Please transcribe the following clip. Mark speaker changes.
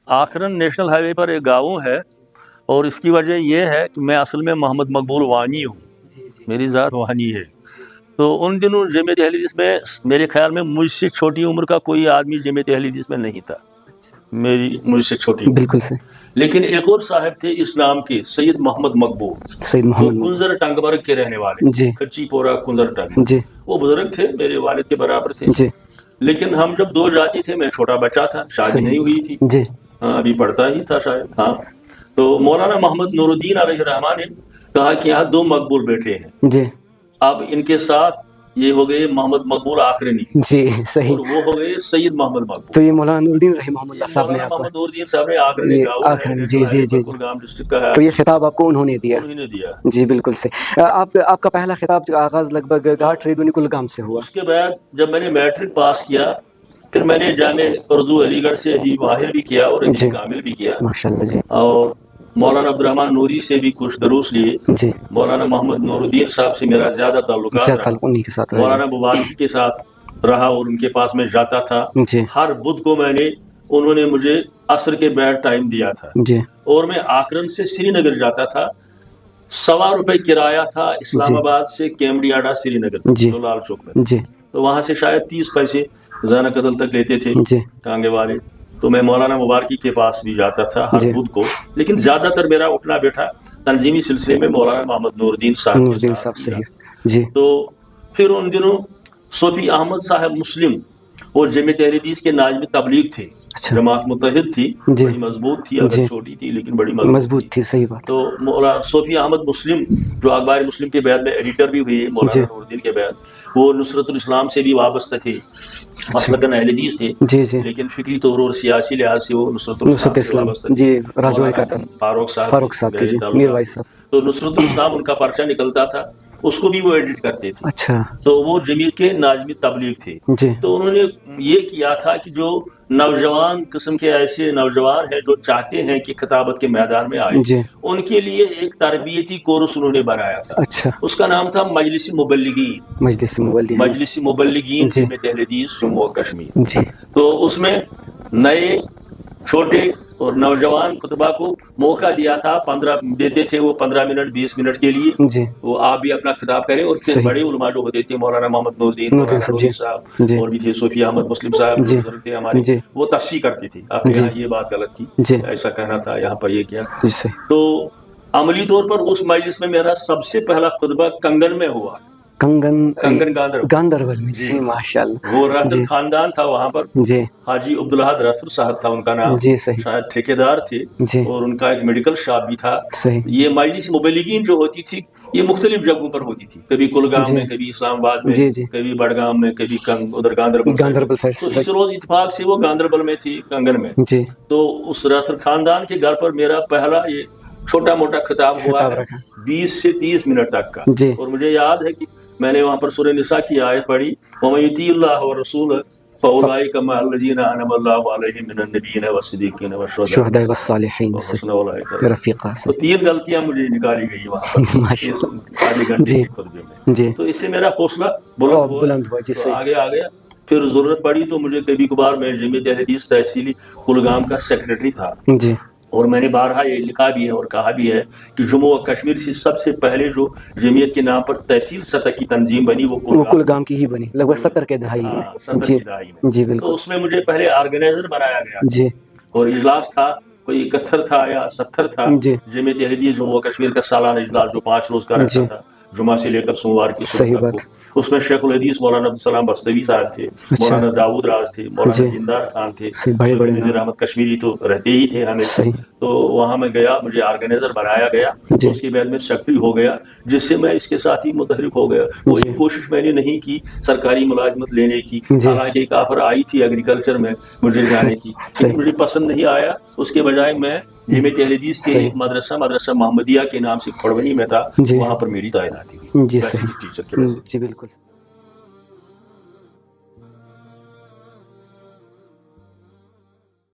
Speaker 1: आखरन national highway पर एक गाँव है, और इसकी वजह यह है कि मैं असल में मोहम्मद मकबूल वानी हूँ, मेरी ज़ात वानी है। तो उन दिनों जमीयत अहले हदीस में मेरे ख्याल में मुझसे छोटी उम्र का कोई आदमी जमीयत अहले हदीस में नहीं था, मुझसे छोटी।
Speaker 2: बिल्कुल सही।
Speaker 1: लेकिन एक और साहब थे इस्लाम के, सैयद मोहम्मद मकबूल,
Speaker 2: सैयद मोहम्मद
Speaker 1: कुंजर टंगबर्ग के रहने वाले,
Speaker 2: जी,
Speaker 1: खच्चीपोरा कुंजर टंग।
Speaker 2: जी,
Speaker 1: वो बुजुर्ग थे, मेरे वालिद के बराबर थे
Speaker 2: जी।
Speaker 1: लेकिन हम जब दूर जाते थे, मैं छोटा बच्चा था, शादी नहीं हुई थी
Speaker 2: जी,
Speaker 1: हाँ, अभी पढ़ता ही था शायद। हाँ, तो मौलाना मोहम्मद नूरुद्दीन अलैहि रहमान ने कहा कि यहाँ दो मकबूल बेटे हैं,
Speaker 2: जी,
Speaker 1: अब इनके साथ ये हो गए मोहम्मद मकबूल आखरनी,
Speaker 2: जी, सही।
Speaker 1: और वो हो गए सैयद मोहम्मद मकबूल।
Speaker 2: तो ये मौलाना नूरुद्दीन रहमहुल्लाह साहब ने आपको,
Speaker 1: मोहम्मद नूरुद्दीन साहब ने आखरनी
Speaker 2: आखरनी, जी, जी, जी,
Speaker 1: कुलगाम डिस्ट्रिक्ट का है,
Speaker 2: तो ये खिताब आपको उन्होंने दिया?
Speaker 1: उन्होंने दिया।
Speaker 2: जी बिल्कुल सही। आपका पहला खिताब का आगाज लगभग घाट रेदुनी कुलगाम से हुआ।
Speaker 1: उसके बाद जब मैंने मैट्रिक पास किया, फिर मैंने जामे उर्दू अलीगढ़ से ही माहिर भी किया और
Speaker 2: जी,
Speaker 1: कामिल भी किया,
Speaker 2: माशाल्लाह जी।
Speaker 1: और मौलाना अब्दुर्रहमान नूरी से भी कुछ दरूस लिए।
Speaker 2: जी,
Speaker 1: मौलाना मोहम्मद नूरुद्दीन साहब से मेरा ज्यादा ताल्लुकात रहा,
Speaker 2: उन्हीं के साथ रहा।
Speaker 1: मौलाना मुबारक के साथ रहा और उनके पास में जाता था।
Speaker 2: जी,
Speaker 1: हर बुध को उन्होंने मुझे असर के बाद टाइम दिया था,
Speaker 2: जी,
Speaker 1: और मैं आकरन से श्रीनगर जाता था। ₹1.25 किराया था इस्लामाबाद से केमडियाडा श्रीनगर,
Speaker 2: जी,
Speaker 1: जो लाल चौक में।
Speaker 2: जी,
Speaker 1: तो वहां से शायद 30 पैसे ज़ाना कतल तक लेते थे
Speaker 2: जी,
Speaker 1: टांगे वाले। तो मैं मौलाना मुबारकी के पास भी जाता था हर
Speaker 2: जी,
Speaker 1: बुध को, लेकिन ज्यादातर मेरा उठना बैठा तंजीमी सिलसिले में मौलाना मोहम्मद नूरुद्दीन साहब
Speaker 2: से ही। जी,
Speaker 1: तो फिर उन दिनों सोफी अहमद साहब मुस्लिम और जमीयत अहले हदीस के नाज़िम तबलीग थे।
Speaker 2: अच्छा,
Speaker 1: जमात मुत्तहिद थी,
Speaker 2: जी,
Speaker 1: बड़ी मजबूत थी, अगर
Speaker 2: जी,
Speaker 1: छोटी थी लेकिन बड़ी
Speaker 2: मजबूत थी, सही बात।
Speaker 1: तो मौलाना सोफी अहमद मुस्लिम जो अखबार मुस्लिम के बाद में एडिटर भी हुए मौलाना नूरुद्दीन के बाद, वो नुसरतुल इस्लाम से भी वाबस्ता थे, मसलकन अहले हदीस थे,
Speaker 2: जी, जी,
Speaker 1: लेकिन फिक्री तौर और सियासी लिहाज से वो नुसरतुल इस्लाम से
Speaker 2: जी, राजौरी का था,
Speaker 1: फारूक
Speaker 2: फारूक साहब के, जी, मीर भाई साहब।
Speaker 1: तो नुसरतुल इस्लाम उनका पर्चा निकलता था, उसको भी वो एडिट करते थे।
Speaker 2: अच्छा,
Speaker 1: तो वो जमीयत के नाज़िम तबलीग थे।
Speaker 2: जी,
Speaker 1: तो उन्होंने ये किया था कि जो नौजवान किस्म के ऐसे नौजवान हैं जो चाहते हैं कि खिताबत के मैदान में आए,
Speaker 2: जी,
Speaker 1: उनके लिए एक तरबियती कोर्स उन्होंने बनाया था।
Speaker 2: अच्छा,
Speaker 1: उसका नाम था मजलिस मुबल्लिगीन,
Speaker 2: मजलिस मुबल्लिगीन,
Speaker 1: मजलिस मुबल्लिगीन
Speaker 2: जी,
Speaker 1: जमीयत अहले हदीस जम्मू और कश्मीर।
Speaker 2: जी,
Speaker 1: तो उसमें नए छोटे और नौजवान खुतबा को मौका दिया था, 15 देते थे वो, 15 मिनट 20 मिनट के लिए,
Speaker 2: जी,
Speaker 1: वो आप भी अपना खिताब करें। और फिर बड़े उलमा जो होते थे, मौलाना मोहम्मद नूरुद्दीन साहब,
Speaker 2: जी,
Speaker 1: और भी थे सोफी अहमद मुस्लिम साहब
Speaker 2: जी,
Speaker 1: बुजुर्ग थे हमारे,
Speaker 2: जी,
Speaker 1: वो तस्सीह करते थे, आपके
Speaker 2: जी,
Speaker 1: यहाँ ये बात गलत थी,
Speaker 2: जी,
Speaker 1: ऐसा कहना था, यहाँ पर ये किया।
Speaker 2: जी, सही।
Speaker 1: तो अमली तौर पर उस मजलिस में मेरा सबसे पहला खुतबा कंगन में हुआ, कंगन
Speaker 2: गांधरबल में, जी, माशाल्लाह।
Speaker 1: वो राहतर खानदान था वहाँ पर,
Speaker 2: जी,
Speaker 1: हाजी अब्दुल्लाह राहतर साहब था उनका नाम,
Speaker 2: जी, सही,
Speaker 1: शायद ठेकेदार थे,
Speaker 2: जी,
Speaker 1: और उनका एक मेडिकल शॉप भी था।
Speaker 2: सही,
Speaker 1: ये मजलिस मुबल्लिगीन जो होती थी, ये मुख्तलिफ जगहों पर होती थी, कभी कुलगाम में, कभी इस्लामाबाद में,
Speaker 2: जी, जी,
Speaker 1: कभी बड़गाम में, कभी उधर गांधरबल
Speaker 2: साइड
Speaker 1: तो
Speaker 2: से,
Speaker 1: इस रोज इत्तेफाक से वो गांधरबल में थी, कंगन में।
Speaker 2: जी,
Speaker 1: तो उस राहतर खानदान के घर पर मेरा पहला ये छोटा मोटा खिताब हुआ है, 20 से 30 मिनट तक का।
Speaker 2: जी,
Speaker 1: और मुझे याद है कि मैंने वहां पर सूरह निसा की आयत पढ़ी, वमन युतिइल्लाह व रसूलहु फउलाइका मअल्लज़ीना अनअमल्लाहु अलैहिम मिनन नबिय्यीन वस्सिद्दीक़ीन
Speaker 2: शुहदाए वस्सालिहीन से रफीका से।
Speaker 1: तो 3 गलतियां मुझे निकाली गई वहां पर
Speaker 2: माशाल्लाह,
Speaker 1: आधे घंटे
Speaker 2: जी,
Speaker 1: के खुतबे में।
Speaker 2: जी,
Speaker 1: तो इससे मेरा हौसला बुलंद हुआ,
Speaker 2: जी,
Speaker 1: तो
Speaker 2: सही,
Speaker 1: आगे आ गया। फिर जरूरत पड़ी तो मुझे कभी कभार, मैं जमीयत अहले हदीस तहसीली कुलगाम का सेक्रेटरी था,
Speaker 2: जी,
Speaker 1: और मैंने बारहा ये लिखा भी है और कहा भी है कि जम्मू और कश्मीर से सबसे पहले जो जमीयत के नाम पर तहसील सतह की तंजीम बनी वो
Speaker 2: कुलगाम की ही बनी, लगभग 70 के दहाई में,
Speaker 1: 70
Speaker 2: जी,
Speaker 1: की दहाई में।
Speaker 2: जी,
Speaker 1: तो
Speaker 2: बिल्कुल,
Speaker 1: उसमें मुझे पहले ऑर्गेनाइजर बनाया गया,
Speaker 2: जी,
Speaker 1: और इजलास था, कोई 71 था या 70 था,
Speaker 2: जी,
Speaker 1: जमीयत अहले हदीस जम्मू और कश्मीर का सालाना इजलास जो 5 रोज का रहता था, जुमा से लेकर सोमवार की
Speaker 2: सही
Speaker 1: सुबह
Speaker 2: बात।
Speaker 1: तक। उसमें शेखुल हदीस मौलाना अब्दुल सलाम बस्तवी साहब थे, मौलाना दाऊद राज थे, मौलाना जिंदार खान थे, नज़ीर अहमद कश्मीरी तो रहते ही थे हमेशा। तो वहाँ मैं गया, मुझे ऑर्गेनाइजर बनाया गया, तो उसके बाद में सेक्रेटरी हो गया, जिससे मैं इसके साथ ही मुतहरिक हो गया। कोई कोशिश मैंने नहीं की सरकारी मुलाजमत लेने की, हालांकि एक ऑफर आई थी एग्रीकल्चर में मुझे जाने की, लेकिन मुझे पसंद नहीं आया। उसके बजाय मैं जमीयत अहले हदीस के मदरसा मोहम्मदिया के नाम से खोड़वनी में था, वहाँ पर मेरी तैनाती हुई,
Speaker 2: जी, सही,
Speaker 1: टीचर के।
Speaker 2: जी, बिल्कुल।